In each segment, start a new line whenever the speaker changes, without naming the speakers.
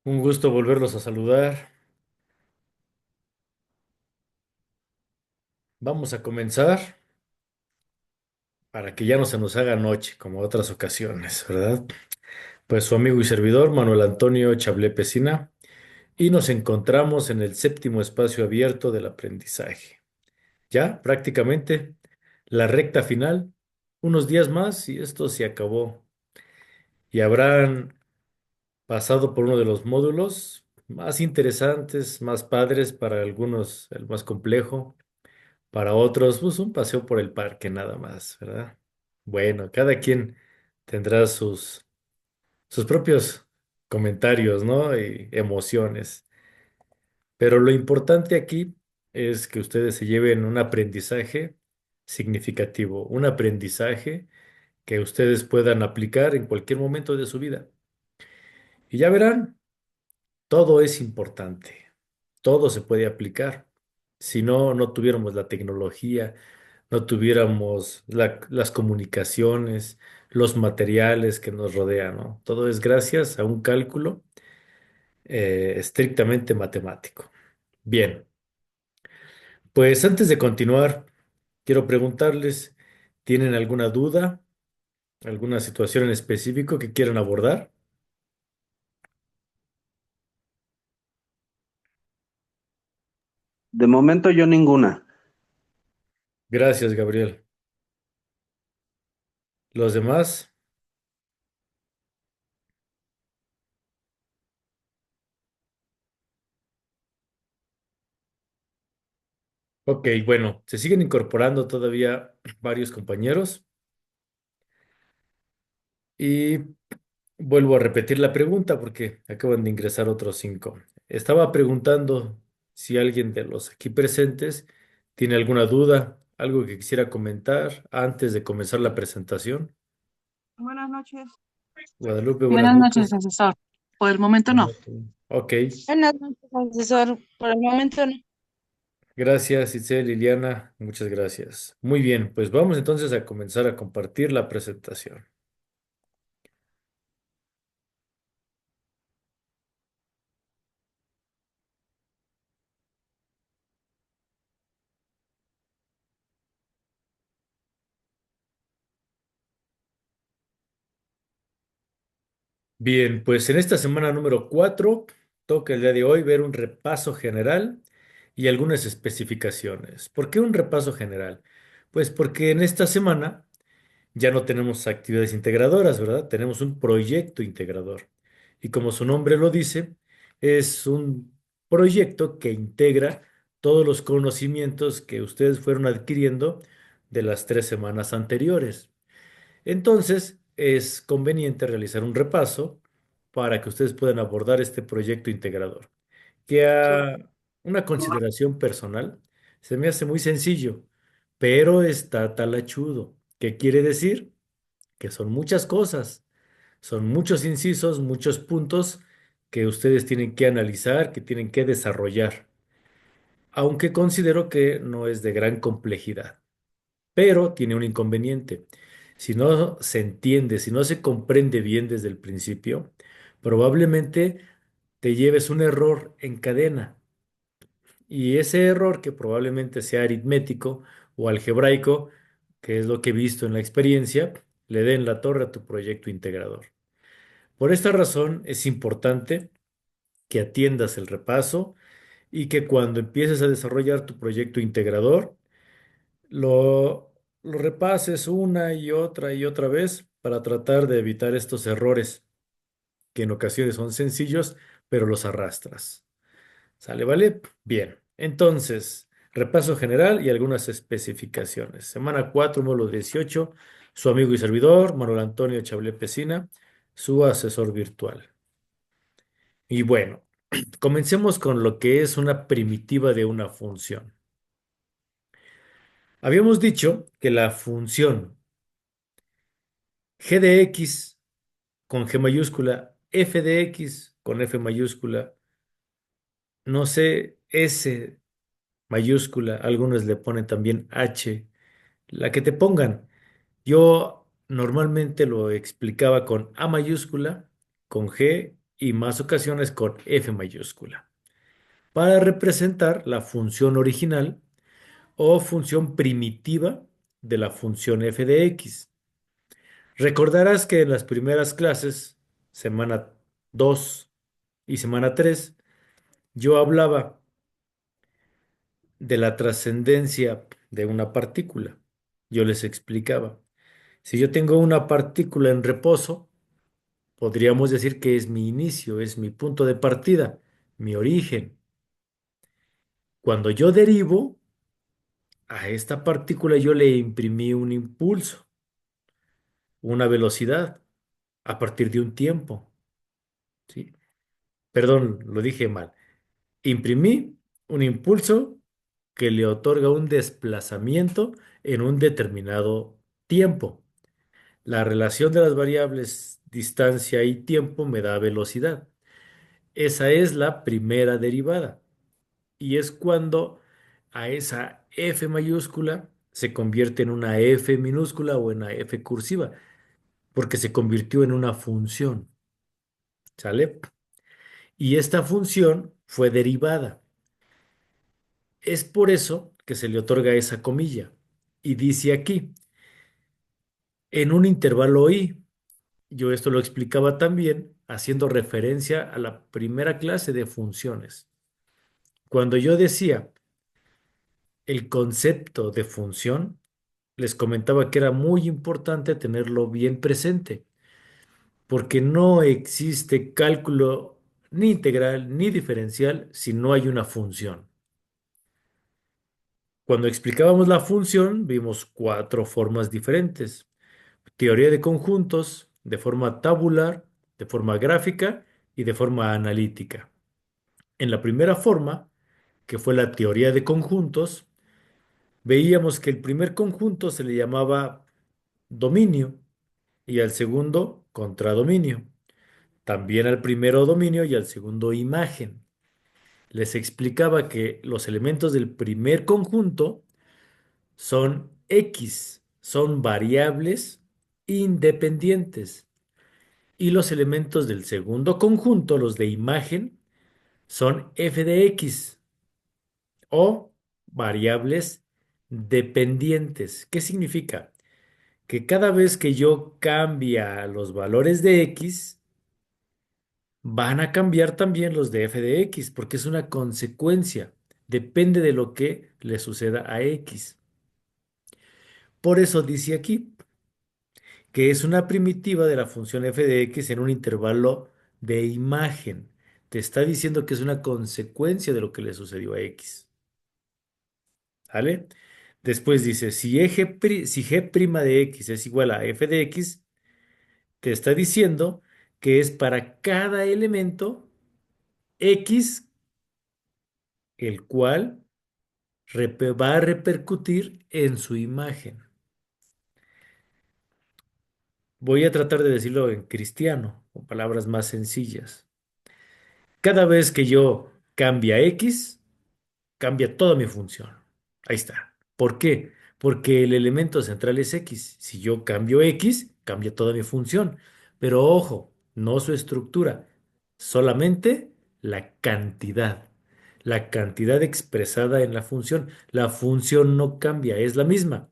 Un gusto volverlos a saludar. Vamos a comenzar para que ya no se nos haga noche como otras ocasiones, ¿verdad? Pues su amigo y servidor Manuel Antonio Chablé Pesina y nos encontramos en el séptimo espacio abierto del aprendizaje. Ya prácticamente la recta final, unos días más y esto se acabó. Y habrán pasado por uno de los módulos más interesantes, más padres, para algunos el más complejo. Para otros, pues un paseo por el parque nada más, ¿verdad? Bueno, cada quien tendrá sus propios comentarios, ¿no? Y emociones. Pero lo importante aquí es que ustedes se lleven un aprendizaje significativo, un aprendizaje que ustedes puedan aplicar en cualquier momento de su vida. Y ya verán, todo es importante, todo se puede aplicar. Si no, no tuviéramos la tecnología, no tuviéramos las comunicaciones, los materiales que nos rodean, ¿no? Todo es gracias a un cálculo estrictamente matemático. Bien, pues antes de continuar, quiero preguntarles, ¿tienen alguna duda, alguna situación en específico que quieran abordar?
De momento yo ninguna.
Gracias, Gabriel. ¿Los demás? Ok, bueno, se siguen incorporando todavía varios compañeros y vuelvo a repetir la pregunta porque acaban de ingresar otros cinco. Estaba preguntando si alguien de los aquí presentes tiene alguna duda, algo que quisiera comentar antes de comenzar la presentación.
Buenas noches.
Guadalupe, buenas
Buenas
noches.
noches, asesor. Por el momento no.
Ok,
Buenas noches, asesor. Por el momento no.
gracias, Itzel, Liliana, muchas gracias. Muy bien, pues vamos entonces a comenzar a compartir la presentación. Bien, pues en esta semana número 4 toca el día de hoy ver un repaso general y algunas especificaciones. ¿Por qué un repaso general? Pues porque en esta semana ya no tenemos actividades integradoras, ¿verdad? Tenemos un proyecto integrador. Y como su nombre lo dice, es un proyecto que integra todos los conocimientos que ustedes fueron adquiriendo de las 3 semanas anteriores. Entonces, es conveniente realizar un repaso para que ustedes puedan abordar este proyecto integrador, que a una consideración personal se me hace muy sencillo, pero está talachudo. ¿Qué quiere decir? Que son muchas cosas, son muchos incisos, muchos puntos que ustedes tienen que analizar, que tienen que desarrollar, aunque considero que no es de gran complejidad, pero tiene un inconveniente. Si no se entiende, si no se comprende bien desde el principio, probablemente te lleves un error en cadena. Y ese error, que probablemente sea aritmético o algebraico, que es lo que he visto en la experiencia, le den la torre a tu proyecto integrador. Por esta razón es importante que atiendas el repaso y que cuando empieces a desarrollar tu proyecto integrador, lo repases una y otra vez para tratar de evitar estos errores que en ocasiones son sencillos, pero los arrastras. ¿Sale, vale? Bien. Entonces, repaso general y algunas especificaciones. Semana 4 módulo 18, su amigo y servidor, Manuel Antonio Chablé Pesina, su asesor virtual. Y bueno, comencemos con lo que es una primitiva de una función. Habíamos dicho que la función g de x con G mayúscula, f de x con F mayúscula, no sé, S mayúscula, algunos le ponen también H, la que te pongan. Yo normalmente lo explicaba con A mayúscula, con G y más ocasiones con F mayúscula, para representar la función original o función primitiva de la función f de x. Recordarás que en las primeras clases, semana 2 y semana 3, yo hablaba de la trascendencia de una partícula. Yo les explicaba, si yo tengo una partícula en reposo, podríamos decir que es mi inicio, es mi punto de partida, mi origen. Cuando yo derivo, a esta partícula yo le imprimí un impulso, una velocidad, a partir de un tiempo, ¿sí? Perdón, lo dije mal. Imprimí un impulso que le otorga un desplazamiento en un determinado tiempo. La relación de las variables distancia y tiempo me da velocidad. Esa es la primera derivada. Y es cuando a esa F mayúscula se convierte en una F minúscula o en una F cursiva, porque se convirtió en una función. ¿Sale? Y esta función fue derivada. Es por eso que se le otorga esa comilla. Y dice aquí, en un intervalo i. Yo esto lo explicaba también haciendo referencia a la primera clase de funciones. Cuando yo decía el concepto de función, les comentaba que era muy importante tenerlo bien presente, porque no existe cálculo ni integral ni diferencial si no hay una función. Cuando explicábamos la función, vimos cuatro formas diferentes. Teoría de conjuntos, de forma tabular, de forma gráfica y de forma analítica. En la primera forma, que fue la teoría de conjuntos, veíamos que el primer conjunto se le llamaba dominio y al segundo contradominio. También al primero dominio y al segundo imagen. Les explicaba que los elementos del primer conjunto son X, son variables independientes. Y los elementos del segundo conjunto, los de imagen, son f de x o variables dependientes. ¿Qué significa? Que cada vez que yo cambia los valores de x, van a cambiar también los de f de x, porque es una consecuencia. Depende de lo que le suceda a x. Por eso dice aquí que es una primitiva de la función f de x en un intervalo de imagen. Te está diciendo que es una consecuencia de lo que le sucedió a x. ¿Vale? Después dice, si g' de x es igual a f de x, te está diciendo que es para cada elemento x, el cual va a repercutir en su imagen. Voy a tratar de decirlo en cristiano, con palabras más sencillas. Cada vez que yo cambia x, cambia toda mi función. Ahí está. ¿Por qué? Porque el elemento central es x. Si yo cambio x, cambia toda mi función. Pero ojo, no su estructura, solamente la cantidad. La cantidad expresada en la función. La función no cambia, es la misma.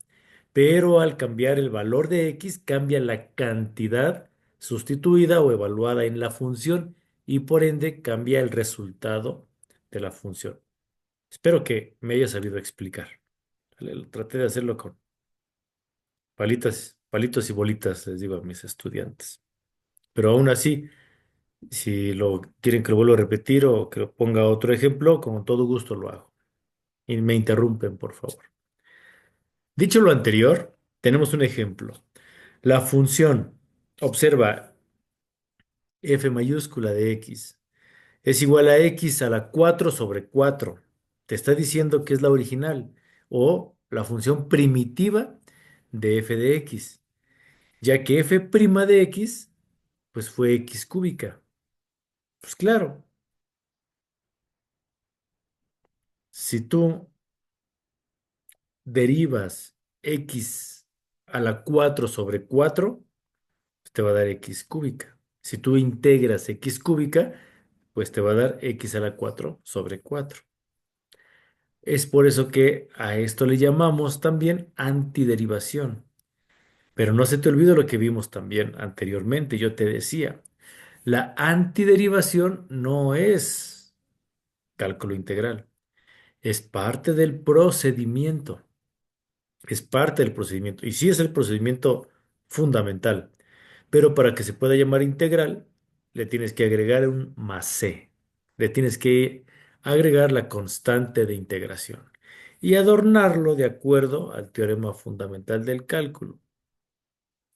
Pero al cambiar el valor de x, cambia la cantidad sustituida o evaluada en la función y por ende cambia el resultado de la función. Espero que me haya sabido explicar. ¿Vale? Traté de hacerlo con palitos y bolitas, les digo a mis estudiantes. Pero aún así, si lo quieren que lo vuelva a repetir o que lo ponga otro ejemplo, con todo gusto lo hago. Y me interrumpen, por favor. Dicho lo anterior, tenemos un ejemplo. La función, observa f mayúscula de x, es igual a x a la 4 sobre 4. Te está diciendo que es la original o la función primitiva de f de x, ya que f' de x pues fue x cúbica. Pues claro, si tú derivas x a la 4 sobre 4, pues te va a dar x cúbica. Si tú integras x cúbica, pues te va a dar x a la 4 sobre 4. Es por eso que a esto le llamamos también antiderivación. Pero no se te olvide lo que vimos también anteriormente. Yo te decía, la antiderivación no es cálculo integral, es parte del procedimiento. Es parte del procedimiento. Y sí es el procedimiento fundamental. Pero para que se pueda llamar integral, le tienes que agregar un más c. Le tienes que agregar la constante de integración y adornarlo de acuerdo al teorema fundamental del cálculo,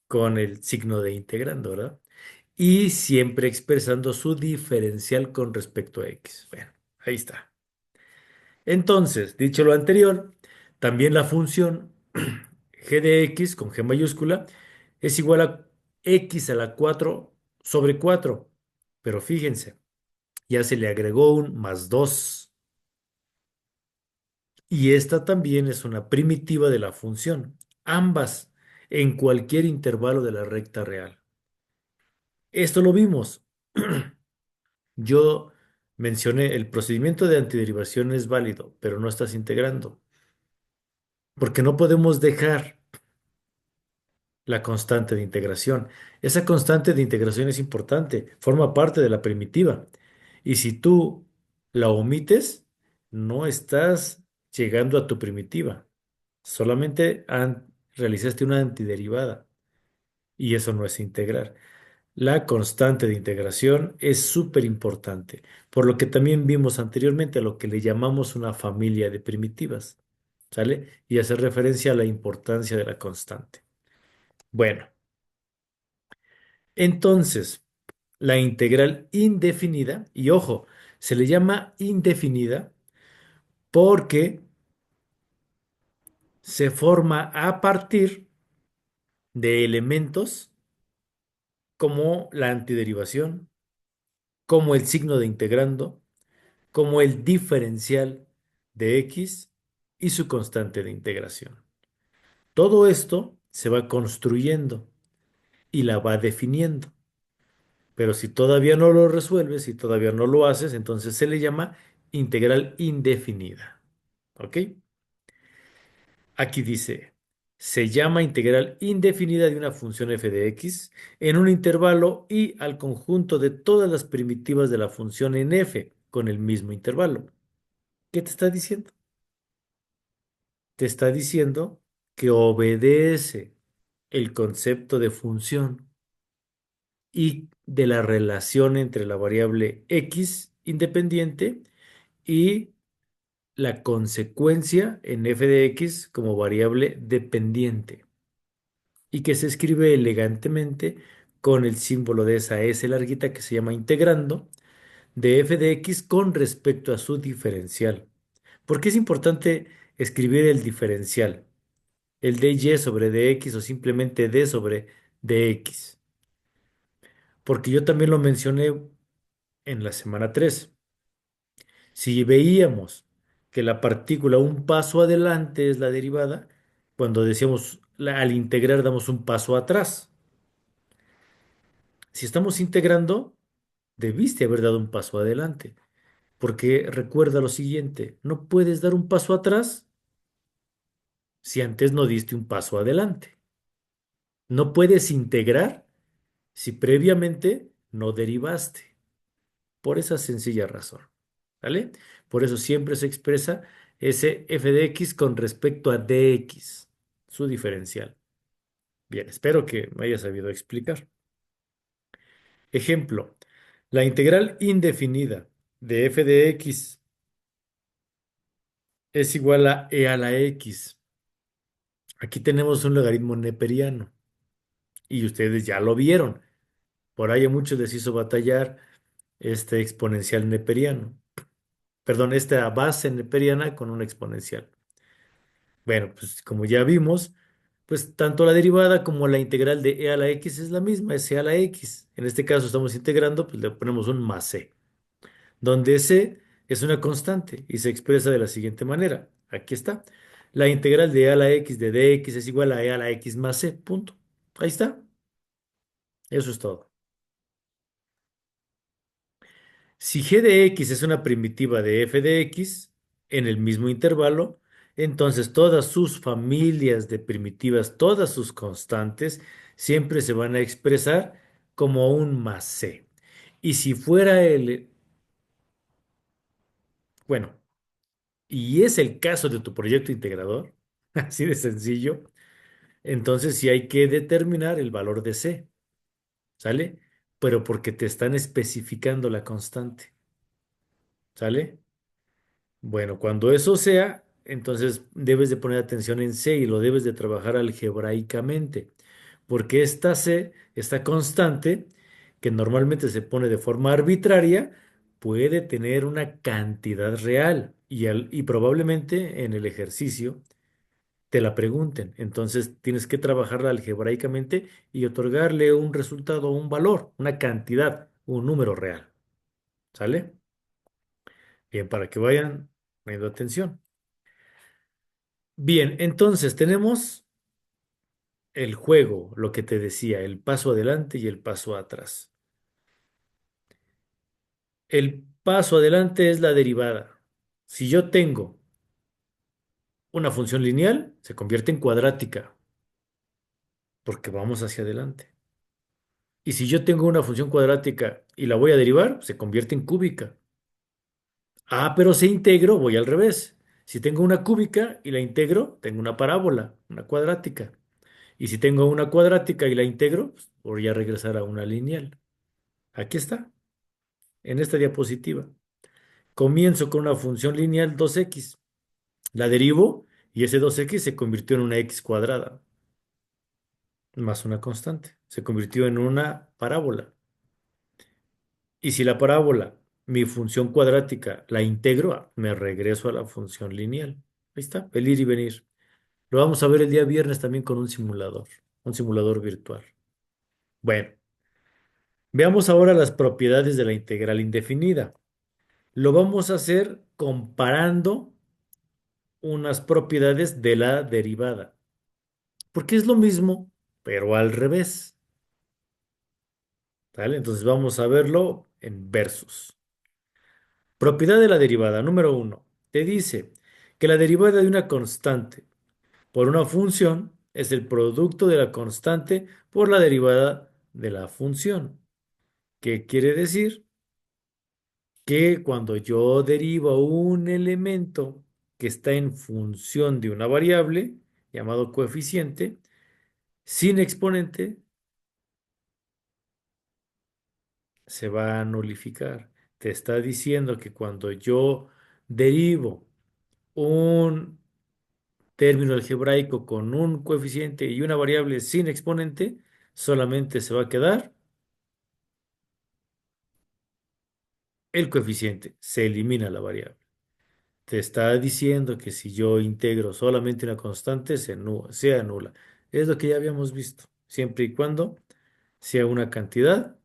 con el signo de integrando, ¿verdad? Y siempre expresando su diferencial con respecto a x. Bueno, ahí está. Entonces, dicho lo anterior, también la función g de x con g mayúscula es igual a x a la 4 sobre 4. Pero fíjense, ya se le agregó un más 2. Y esta también es una primitiva de la función. Ambas en cualquier intervalo de la recta real. Esto lo vimos. Yo mencioné el procedimiento de antiderivación es válido, pero no estás integrando. Porque no podemos dejar la constante de integración. Esa constante de integración es importante, forma parte de la primitiva. Y si tú la omites, no estás llegando a tu primitiva. Solamente realizaste una antiderivada y eso no es integrar. La constante de integración es súper importante, por lo que también vimos anteriormente a lo que le llamamos una familia de primitivas, ¿sale? Y hace referencia a la importancia de la constante. Bueno. Entonces, la integral indefinida, y ojo, se le llama indefinida porque se forma a partir de elementos como la antiderivación, como el signo de integrando, como el diferencial de x y su constante de integración. Todo esto se va construyendo y la va definiendo. Pero si todavía no lo resuelves, si todavía no lo haces, entonces se le llama integral indefinida. ¿Ok? Aquí dice, se llama integral indefinida de una función f de x en un intervalo y al conjunto de todas las primitivas de la función en f con el mismo intervalo. ¿Qué te está diciendo? Te está diciendo que obedece el concepto de función y de la relación entre la variable x independiente y la consecuencia en f de x como variable dependiente y que se escribe elegantemente con el símbolo de esa s larguita que se llama integrando de f de x con respecto a su diferencial. ¿Por qué es importante escribir el diferencial? El dy sobre dx o simplemente d sobre dx. Porque yo también lo mencioné en la semana 3. Si veíamos que la partícula un paso adelante es la derivada, cuando decíamos al integrar damos un paso atrás. Si estamos integrando, debiste haber dado un paso adelante, porque recuerda lo siguiente, no puedes dar un paso atrás si antes no diste un paso adelante. No puedes integrar si previamente no derivaste, por esa sencilla razón. ¿Vale? Por eso siempre se expresa ese f de x con respecto a dx, su diferencial. Bien, espero que me haya sabido explicar. Ejemplo, la integral indefinida de f de x es igual a e a la x. Aquí tenemos un logaritmo neperiano y ustedes ya lo vieron. Por ahí a muchos les hizo batallar este exponencial neperiano. Perdón, esta base neperiana con un exponencial. Bueno, pues como ya vimos, pues tanto la derivada como la integral de e a la x es la misma, es e a la x. En este caso estamos integrando, pues le ponemos un más c, donde c es una constante y se expresa de la siguiente manera. Aquí está. La integral de e a la x de dx es igual a e a la x más c, punto. Ahí está. Eso es todo. Si g de x es una primitiva de f de x en el mismo intervalo, entonces todas sus familias de primitivas, todas sus constantes, siempre se van a expresar como un más c. Y si fuera bueno, y es el caso de tu proyecto integrador, así de sencillo, entonces sí hay que determinar el valor de c, ¿sale? Pero porque te están especificando la constante, ¿sale? Bueno, cuando eso sea, entonces debes de poner atención en C y lo debes de trabajar algebraicamente, porque esta C, esta constante, que normalmente se pone de forma arbitraria, puede tener una cantidad real y probablemente en el ejercicio te la pregunten. Entonces tienes que trabajarla algebraicamente y otorgarle un resultado, un valor, una cantidad, un número real. ¿Sale? Bien, para que vayan poniendo atención. Bien, entonces tenemos el juego, lo que te decía, el paso adelante y el paso atrás. El paso adelante es la derivada. Si yo tengo una función lineal, se convierte en cuadrática, porque vamos hacia adelante. Y si yo tengo una función cuadrática y la voy a derivar, se convierte en cúbica. Ah, pero si integro, voy al revés. Si tengo una cúbica y la integro, tengo una parábola, una cuadrática. Y si tengo una cuadrática y la integro, pues, voy a regresar a una lineal. Aquí está, en esta diapositiva. Comienzo con una función lineal 2x. La derivo y ese 2x se convirtió en una x cuadrada más una constante. Se convirtió en una parábola. Y si la parábola, mi función cuadrática, la integro, me regreso a la función lineal. Ahí está, el ir y venir. Lo vamos a ver el día viernes también con un simulador virtual. Bueno, veamos ahora las propiedades de la integral indefinida. Lo vamos a hacer comparando unas propiedades de la derivada, porque es lo mismo, pero al revés. ¿Vale? Entonces vamos a verlo en versus. Propiedad de la derivada, número uno. Te dice que la derivada de una constante por una función es el producto de la constante por la derivada de la función. ¿Qué quiere decir? Que cuando yo derivo un elemento que está en función de una variable, llamado coeficiente, sin exponente, se va a nulificar. Te está diciendo que cuando yo derivo un término algebraico con un coeficiente y una variable sin exponente, solamente se va a quedar el coeficiente, se elimina la variable. Te está diciendo que si yo integro solamente una constante, se anula. Es lo que ya habíamos visto, siempre y cuando sea una cantidad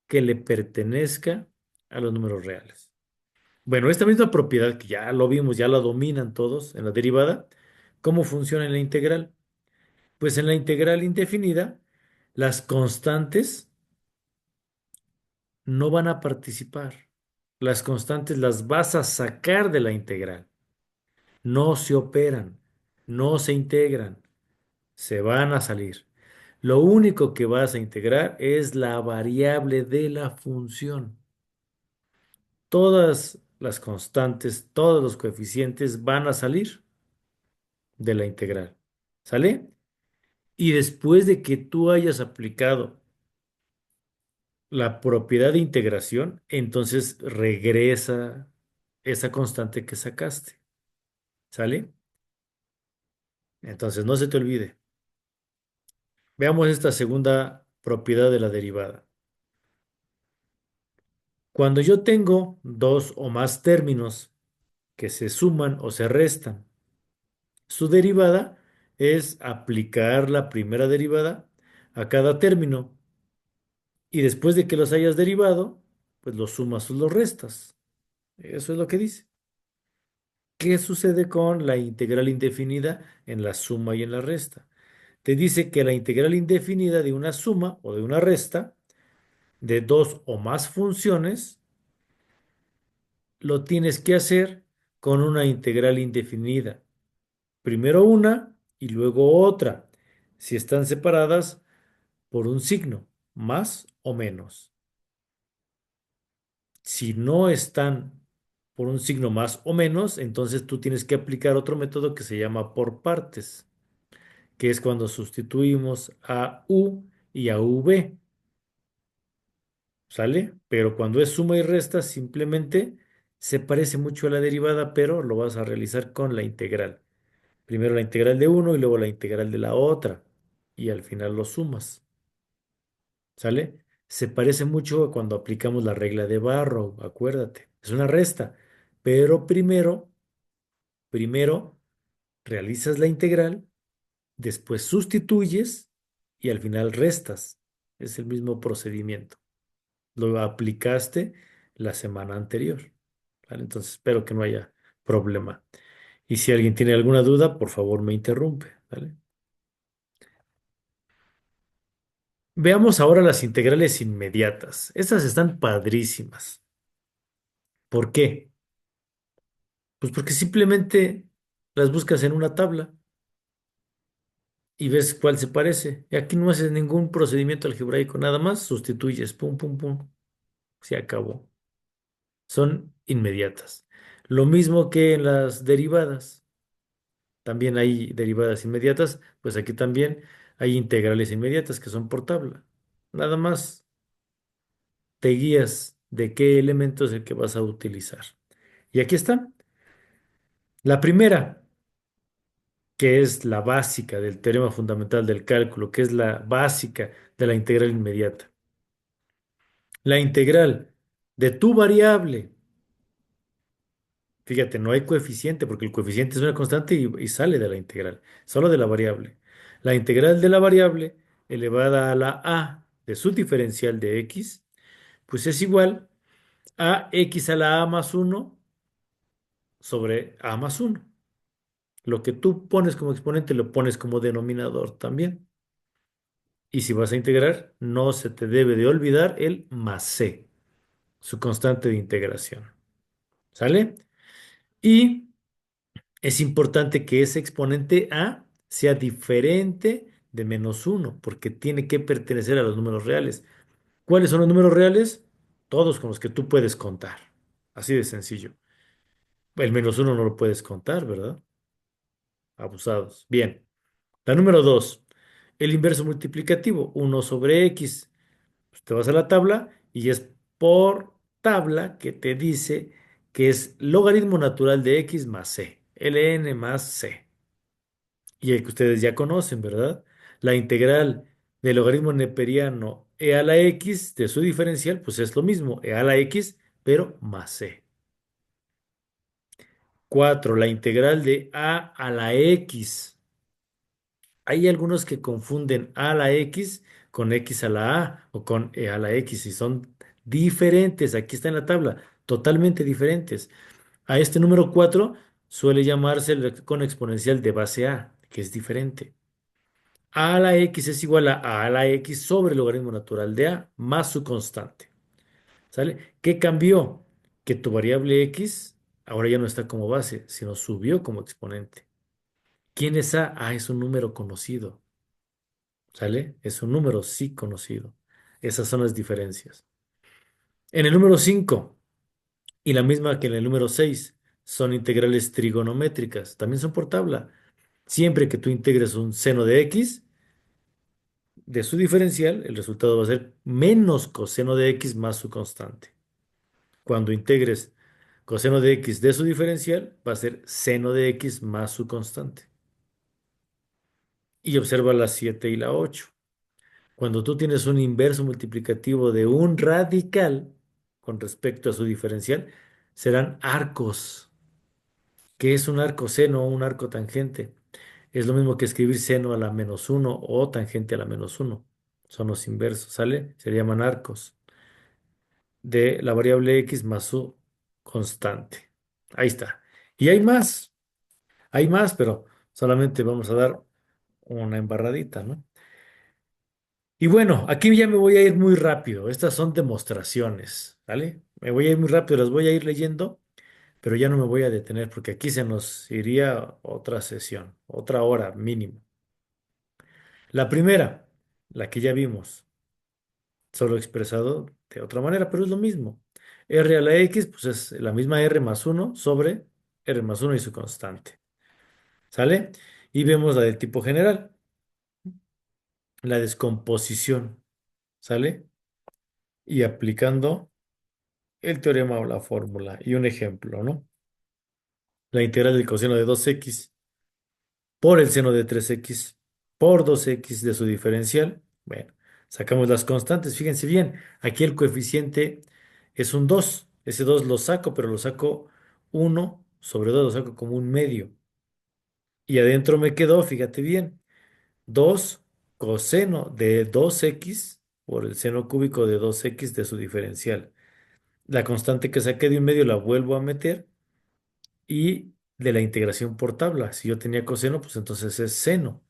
que le pertenezca a los números reales. Bueno, esta misma propiedad que ya lo vimos, ya la dominan todos en la derivada, ¿cómo funciona en la integral? Pues en la integral indefinida, las constantes no van a participar. Las constantes las vas a sacar de la integral. No se operan, no se integran, se van a salir. Lo único que vas a integrar es la variable de la función. Todas las constantes, todos los coeficientes van a salir de la integral. ¿Sale? Y después de que tú hayas aplicado la propiedad de integración, entonces regresa esa constante que sacaste. ¿Sale? Entonces no se te olvide. Veamos esta segunda propiedad de la derivada. Cuando yo tengo dos o más términos que se suman o se restan, su derivada es aplicar la primera derivada a cada término y después de que los hayas derivado, pues los sumas o los restas. Eso es lo que dice. ¿Qué sucede con la integral indefinida en la suma y en la resta? Te dice que la integral indefinida de una suma o de una resta de dos o más funciones lo tienes que hacer con una integral indefinida. Primero una y luego otra, si están separadas por un signo, más o menos. Si no están por un signo más o menos, entonces tú tienes que aplicar otro método que se llama por partes, que es cuando sustituimos a u y a v, ¿sale? Pero cuando es suma y resta, simplemente se parece mucho a la derivada, pero lo vas a realizar con la integral. Primero la integral de uno y luego la integral de la otra, y al final lo sumas, ¿sale? Se parece mucho a cuando aplicamos la regla de Barrow, acuérdate, es una resta, pero primero realizas la integral, después sustituyes y al final restas. Es el mismo procedimiento. Lo aplicaste la semana anterior, ¿vale? Entonces espero que no haya problema. Y si alguien tiene alguna duda, por favor me interrumpe, ¿vale? Veamos ahora las integrales inmediatas. Estas están padrísimas. ¿Por qué? Pues porque simplemente las buscas en una tabla y ves cuál se parece. Y aquí no haces ningún procedimiento algebraico, nada más sustituyes, pum, pum, pum, se acabó. Son inmediatas. Lo mismo que en las derivadas. También hay derivadas inmediatas, pues aquí también hay integrales inmediatas que son por tabla. Nada más te guías de qué elemento es el que vas a utilizar. Y aquí está. La primera, que es la básica del teorema fundamental del cálculo, que es la básica de la integral inmediata. La integral de tu variable, fíjate, no hay coeficiente porque el coeficiente es una constante y sale de la integral, solo de la variable. La integral de la variable elevada a la a de su diferencial de x, pues es igual a x a la a más uno sobre a más uno. Lo que tú pones como exponente lo pones como denominador también. Y si vas a integrar, no se te debe de olvidar el más c, su constante de integración. ¿Sale? Y es importante que ese exponente a sea diferente de menos uno, porque tiene que pertenecer a los números reales. ¿Cuáles son los números reales? Todos con los que tú puedes contar. Así de sencillo. El menos uno no lo puedes contar, ¿verdad? Abusados. Bien. La número 2, el inverso multiplicativo, uno sobre x. Pues te vas a la tabla y es por tabla que te dice que es logaritmo natural de x más c, ln más c. Y el que ustedes ya conocen, ¿verdad? La integral del logaritmo neperiano e a la x de su diferencial, pues es lo mismo, e a la x, pero más c. 4, la integral de a la x. Hay algunos que confunden a la x con x a la a o con e a la x y son diferentes. Aquí está en la tabla, totalmente diferentes. A este número 4 suele llamarse con exponencial de base a, que es diferente. A la x es igual a la x sobre el logaritmo natural de a más su constante. ¿Sale? ¿Qué cambió? Que tu variable x ahora ya no está como base, sino subió como exponente. ¿Quién es a? Ah, es un número conocido. ¿Sale? Es un número sí conocido. Esas son las diferencias. En el número 5 y la misma que en el número 6 son integrales trigonométricas. También son por tabla. Siempre que tú integres un seno de x, de su diferencial, el resultado va a ser menos coseno de x más su constante. Cuando integres coseno de x de su diferencial, va a ser seno de x más su constante. Y observa la 7 y la 8. Cuando tú tienes un inverso multiplicativo de un radical con respecto a su diferencial, serán arcos. ¿Qué es un arco seno o un arco tangente? Es lo mismo que escribir seno a la menos uno o tangente a la menos uno. Son los inversos, ¿sale? Se llaman arcos de la variable x más su constante. Ahí está. Y hay más, pero solamente vamos a dar una embarradita, ¿no? Y bueno, aquí ya me voy a ir muy rápido. Estas son demostraciones, ¿vale? Me voy a ir muy rápido, las voy a ir leyendo pero ya no me voy a detener porque aquí se nos iría otra sesión, otra hora mínimo. La primera, la que ya vimos, solo expresado de otra manera, pero es lo mismo. R a la X, pues es la misma R más uno sobre R más uno y su constante. ¿Sale? Y vemos la del tipo general, la descomposición. ¿Sale? Y aplicando el teorema o la fórmula y un ejemplo, ¿no? La integral del coseno de 2x por el seno de 3x por 2x de su diferencial. Bueno, sacamos las constantes. Fíjense bien, aquí el coeficiente es un 2. Ese 2 lo saco, pero lo saco 1/2, lo saco como un medio. Y adentro me quedó, fíjate bien, 2 coseno de 2x por el seno cúbico de 2x de su diferencial. La constante que saqué de un medio la vuelvo a meter y de la integración por tabla. Si yo tenía coseno, pues entonces es seno.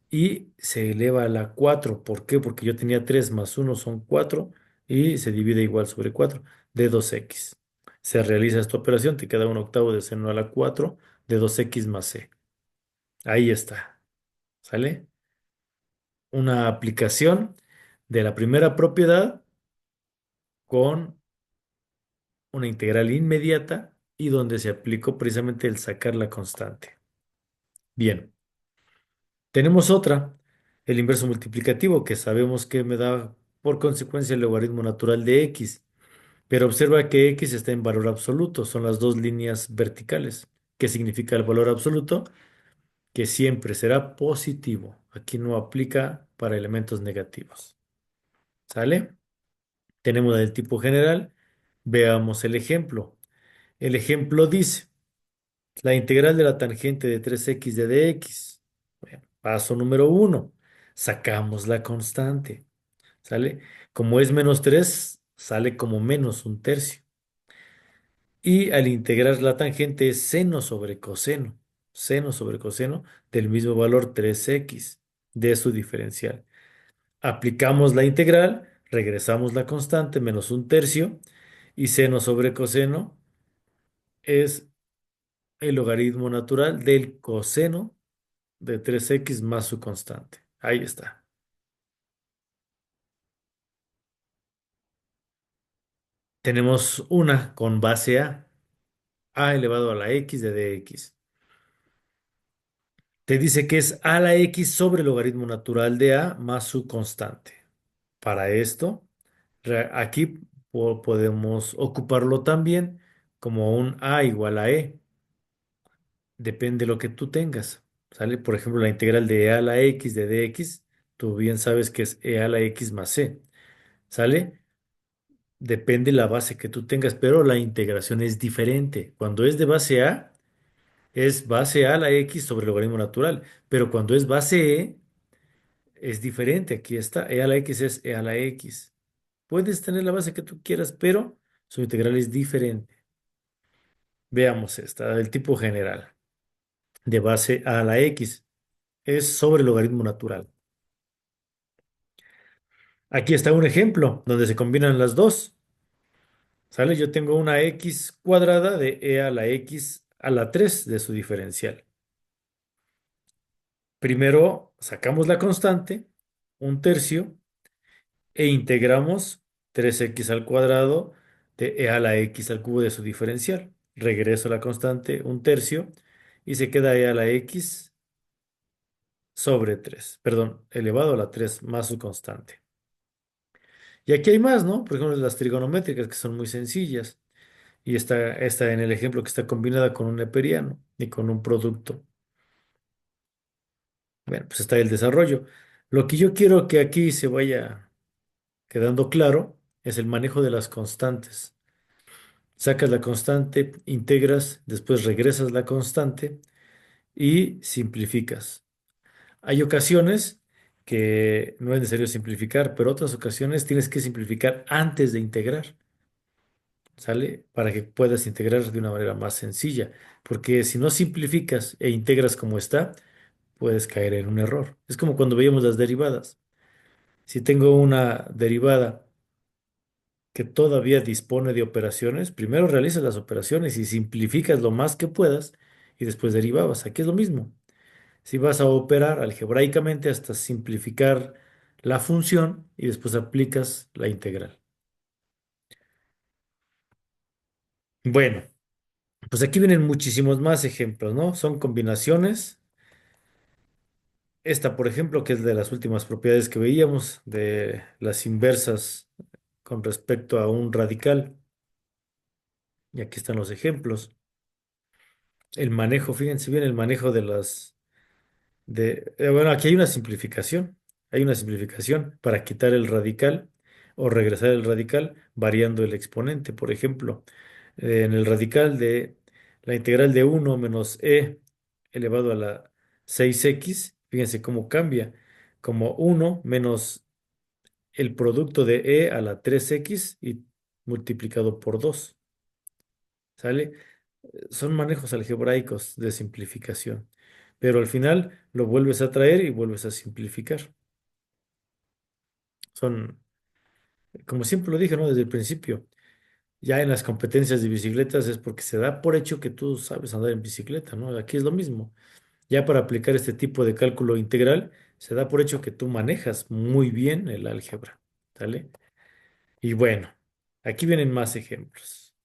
Y se eleva a la 4. ¿Por qué? Porque yo tenía 3 más uno son 4 y se divide igual sobre 4 de 2x. Se realiza esta operación, te queda un octavo de seno a la 4 de 2x más c. Ahí está. ¿Sale? Una aplicación de la primera propiedad con una integral inmediata y donde se aplicó precisamente el sacar la constante. Bien. Tenemos otra, el inverso multiplicativo, que sabemos que me da por consecuencia el logaritmo natural de x, pero observa que x está en valor absoluto, son las dos líneas verticales. ¿Qué significa el valor absoluto? Que siempre será positivo. Aquí no aplica para elementos negativos. ¿Sale? Tenemos la del tipo general. Veamos el ejemplo. El ejemplo dice, la integral de la tangente de 3x de dx. Bueno, paso número uno. Sacamos la constante. ¿Sale? Como es menos 3 sale como menos un tercio. Y al integrar la tangente es seno sobre coseno del mismo valor 3x de su diferencial. Aplicamos la integral, regresamos la constante menos un tercio y seno sobre coseno es el logaritmo natural del coseno de 3x más su constante. Ahí está. Tenemos una con base a elevado a la x de dx. Te dice que es a la x sobre el logaritmo natural de a más su constante. Para esto, aquí podemos ocuparlo también como un a igual a e. Depende de lo que tú tengas. ¿Sale? Por ejemplo, la integral de e a la x de dx, tú bien sabes que es e a la x más c. ¿Sale? Depende la base que tú tengas, pero la integración es diferente. Cuando es de base a, es base a la x sobre el logaritmo natural, pero cuando es base e, es diferente. Aquí está, e a la x es e a la x. Puedes tener la base que tú quieras, pero su integral es diferente. Veamos esta, del tipo general, de base a la x. Es sobre el logaritmo natural. Aquí está un ejemplo donde se combinan las dos. ¿Sale? Yo tengo una x cuadrada de e a la x a la 3 de su diferencial. Primero sacamos la constante, un tercio, e integramos 3x al cuadrado de e a la x al cubo de su diferencial. Regreso la constante, un tercio, y se queda e a la x sobre 3, perdón, elevado a la 3 más su constante. Y aquí hay más, ¿no? Por ejemplo, las trigonométricas que son muy sencillas. Y está en el ejemplo que está combinada con un neperiano y con un producto. Bueno, pues está el desarrollo. Lo que yo quiero que aquí se vaya quedando claro es el manejo de las constantes. Sacas la constante, integras, después regresas la constante y simplificas. Hay ocasiones que no es necesario simplificar, pero otras ocasiones tienes que simplificar antes de integrar. ¿Sale? Para que puedas integrar de una manera más sencilla. Porque si no simplificas e integras como está, puedes caer en un error. Es como cuando veíamos las derivadas. Si tengo una derivada que todavía dispone de operaciones, primero realizas las operaciones y simplificas lo más que puedas y después derivabas. Aquí es lo mismo. Si vas a operar algebraicamente hasta simplificar la función y después aplicas la integral. Bueno, pues aquí vienen muchísimos más ejemplos, ¿no? Son combinaciones. Esta, por ejemplo, que es de las últimas propiedades que veíamos, de las inversas con respecto a un radical. Y aquí están los ejemplos. El manejo, fíjense bien, el manejo de bueno, aquí hay una simplificación. Hay una simplificación para quitar el radical o regresar el radical variando el exponente. Por ejemplo, en el radical de la integral de 1 - elevado a la 6x, fíjense cómo cambia, como 1 - el producto de a la 3x y multiplicado por 2. ¿Sale? Son manejos algebraicos de simplificación, pero al final lo vuelves a traer y vuelves a simplificar. Son, como siempre lo dije, ¿no? Desde el principio, ya en las competencias de bicicletas es porque se da por hecho que tú sabes andar en bicicleta, ¿no? Aquí es lo mismo. Ya para aplicar este tipo de cálculo integral, se da por hecho que tú manejas muy bien el álgebra, ¿sale? Y bueno, aquí vienen más ejemplos.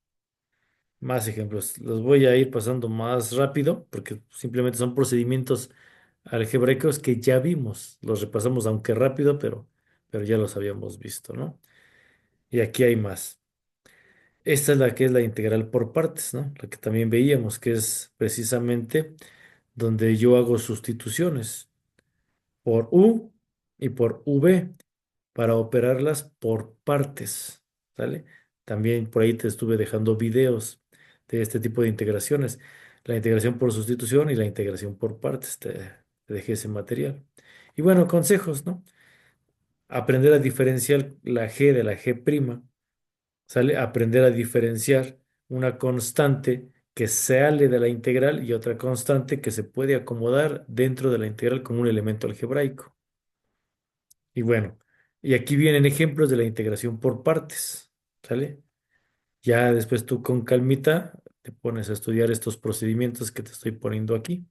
Más ejemplos. Los voy a ir pasando más rápido porque simplemente son procedimientos algebraicos que ya vimos. Los repasamos aunque rápido, pero ya los habíamos visto, ¿no? Y aquí hay más. Esta es la que es la integral por partes, ¿no? La que también veíamos, que es precisamente donde yo hago sustituciones por u y por v para operarlas por partes, ¿sale? También por ahí te estuve dejando videos de este tipo de integraciones, la integración por sustitución y la integración por partes, te dejé ese material. Y bueno, consejos, ¿no? Aprender a diferenciar la g de la g', ¿sale? Aprender a diferenciar una constante que sale de la integral y otra constante que se puede acomodar dentro de la integral como un elemento algebraico. Y bueno, y aquí vienen ejemplos de la integración por partes, ¿sale? Ya después tú con calmita te pones a estudiar estos procedimientos que te estoy poniendo aquí,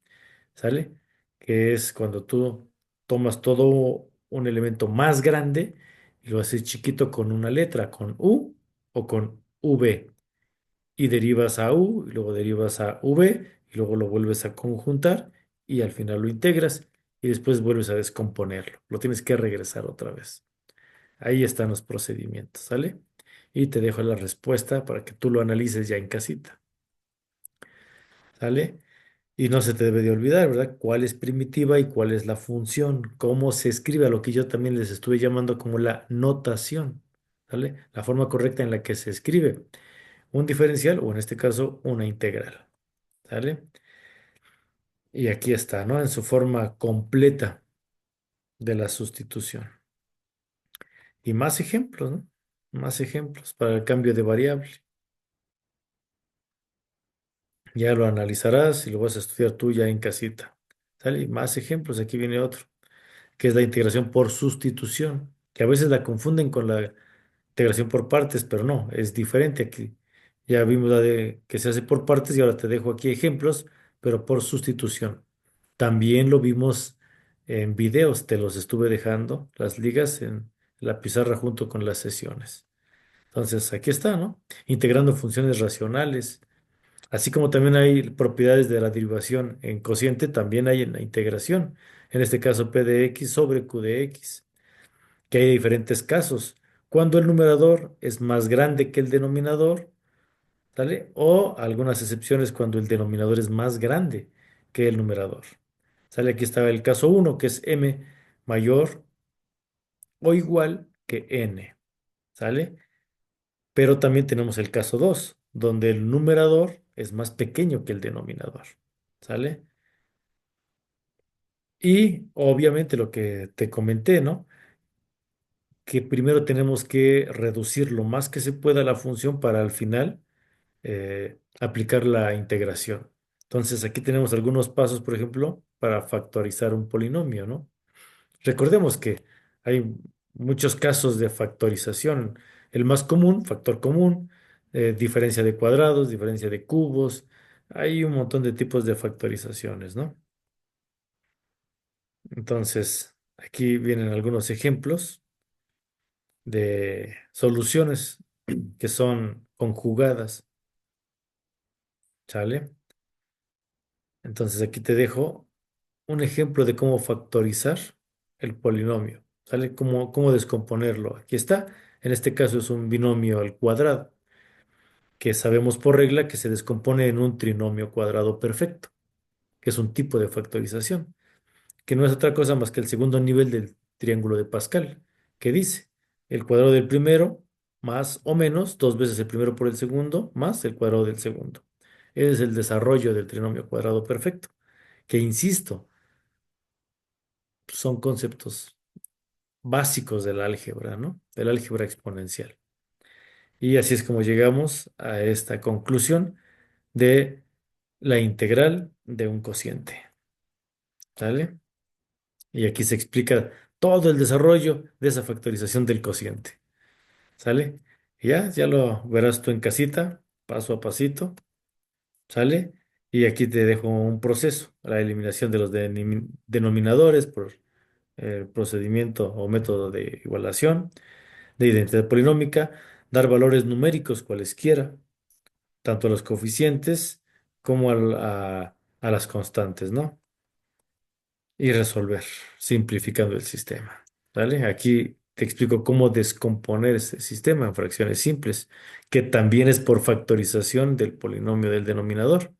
¿sale? Que es cuando tú tomas todo un elemento más grande y lo haces chiquito con una letra, con U o con V, y derivas a U, y luego derivas a V, y luego lo vuelves a conjuntar y al final lo integras y después vuelves a descomponerlo. Lo tienes que regresar otra vez. Ahí están los procedimientos, ¿sale? Y te dejo la respuesta para que tú lo analices ya en casita, ¿sale? Y no se te debe de olvidar, ¿verdad? ¿Cuál es primitiva y cuál es la función? ¿Cómo se escribe? A lo que yo también les estuve llamando como la notación, ¿sale? La forma correcta en la que se escribe un diferencial o en este caso una integral, ¿sale? Y aquí está, ¿no? En su forma completa de la sustitución. Y más ejemplos, ¿no? Más ejemplos para el cambio de variable. Ya lo analizarás y lo vas a estudiar tú ya en casita. ¿Sale? Y más ejemplos, aquí viene otro, que es la integración por sustitución, que a veces la confunden con la integración por partes, pero no, es diferente aquí. Ya vimos la de que se hace por partes y ahora te dejo aquí ejemplos, pero por sustitución. También lo vimos en videos, te los estuve dejando, las ligas en la pizarra junto con las sesiones. Entonces, aquí está, ¿no? Integrando funciones racionales. Así como también hay propiedades de la derivación en cociente, también hay en la integración. En este caso, P de x sobre Q de x, que hay diferentes casos. Cuando el numerador es más grande que el denominador, ¿sale? O algunas excepciones cuando el denominador es más grande que el numerador. ¿Sale? Aquí está el caso uno, que es m mayor o igual que n. ¿Sale? Pero también tenemos el caso 2 donde el numerador es más pequeño que el denominador. ¿Sale? Y obviamente lo que te comenté, ¿no? Que primero tenemos que reducir lo más que se pueda la función para al final aplicar la integración. Entonces aquí tenemos algunos pasos, por ejemplo, para factorizar un polinomio, ¿no? Recordemos que hay muchos casos de factorización. El más común, factor común, diferencia de cuadrados, diferencia de cubos. Hay un montón de tipos de factorizaciones, ¿no? Entonces, aquí vienen algunos ejemplos de soluciones que son conjugadas, ¿sale? Entonces, aquí te dejo un ejemplo de cómo factorizar el polinomio, ¿sale? Cómo descomponerlo. Aquí está. En este caso es un binomio al cuadrado, que sabemos por regla que se descompone en un trinomio cuadrado perfecto, que es un tipo de factorización, que no es otra cosa más que el segundo nivel del triángulo de Pascal, que dice el cuadrado del primero más o menos dos veces el primero por el segundo más el cuadrado del segundo. Ese es el desarrollo del trinomio cuadrado perfecto, que insisto, son conceptos básicos del álgebra, ¿no? Del álgebra exponencial. Y así es como llegamos a esta conclusión de la integral de un cociente, ¿sale? Y aquí se explica todo el desarrollo de esa factorización del cociente, ¿sale? Y ya lo verás tú en casita, paso a pasito, ¿sale? Y aquí te dejo un proceso, la eliminación de los denominadores por el procedimiento o método de igualación, de identidad polinómica, dar valores numéricos cualesquiera, tanto a los coeficientes como a las constantes, ¿no? Y resolver, simplificando el sistema. ¿Vale? Aquí te explico cómo descomponer ese sistema en fracciones simples, que también es por factorización del polinomio del denominador.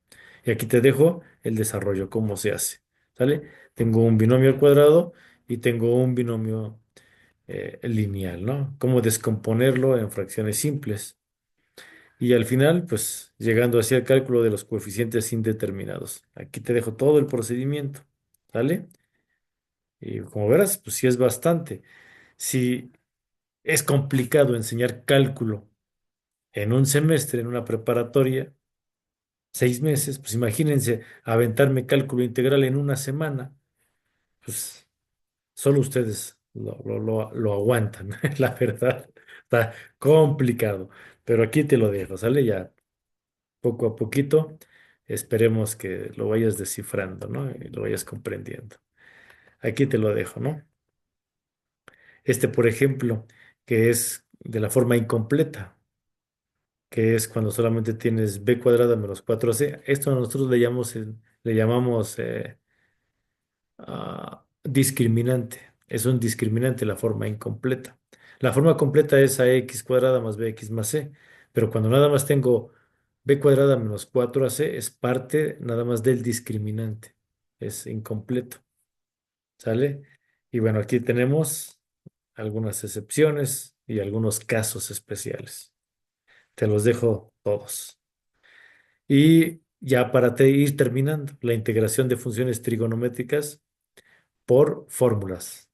Y aquí te dejo el desarrollo, cómo se hace. ¿Sale? Tengo un binomio al cuadrado y tengo un binomio lineal, ¿no? Cómo descomponerlo en fracciones simples. Y al final, pues llegando hacia el cálculo de los coeficientes indeterminados. Aquí te dejo todo el procedimiento. ¿Sale? Y como verás, pues sí es bastante. Si es complicado enseñar cálculo en un semestre, en una preparatoria, 6 meses, pues imagínense aventarme cálculo integral en una semana, pues solo ustedes lo aguantan, la verdad. Está complicado, pero aquí te lo dejo, ¿sale? Ya poco a poquito, esperemos que lo vayas descifrando, ¿no? Y lo vayas comprendiendo. Aquí te lo dejo, ¿no? Por ejemplo, que es de la forma incompleta, que es cuando solamente tienes b cuadrada menos 4c. Esto nosotros le llamamos discriminante. Es un discriminante la forma incompleta. La forma completa es ax cuadrada más bx más c, pero cuando nada más tengo b cuadrada menos 4ac es parte nada más del discriminante. Es incompleto. ¿Sale? Y bueno, aquí tenemos algunas excepciones y algunos casos especiales. Te los dejo todos. Y ya para ir terminando, la integración de funciones trigonométricas por fórmulas.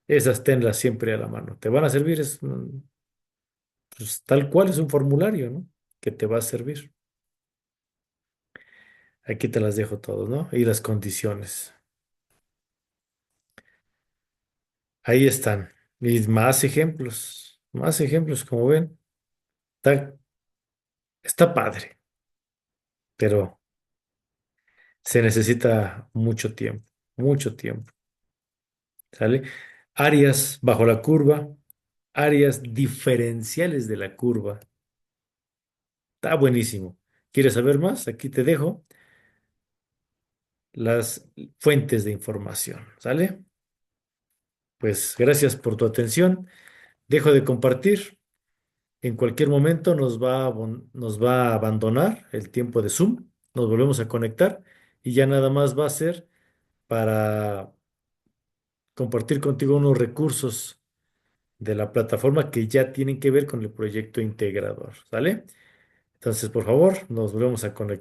Esas tenlas siempre a la mano. Te van a servir, pues, tal cual es un formulario, ¿no? Que te va a servir. Aquí te las dejo todos, ¿no? Y las condiciones. Ahí están. Y más ejemplos, como ven. Está, está padre, pero se necesita mucho tiempo, ¿sale? Áreas bajo la curva, áreas diferenciales de la curva. Está buenísimo. ¿Quieres saber más? Aquí te dejo las fuentes de información, ¿sale? Pues gracias por tu atención. Dejo de compartir. En cualquier momento nos va a abandonar el tiempo de Zoom. Nos volvemos a conectar y ya nada más va a ser para compartir contigo unos recursos de la plataforma que ya tienen que ver con el proyecto integrador, ¿sale? Entonces, por favor, nos volvemos a conectar.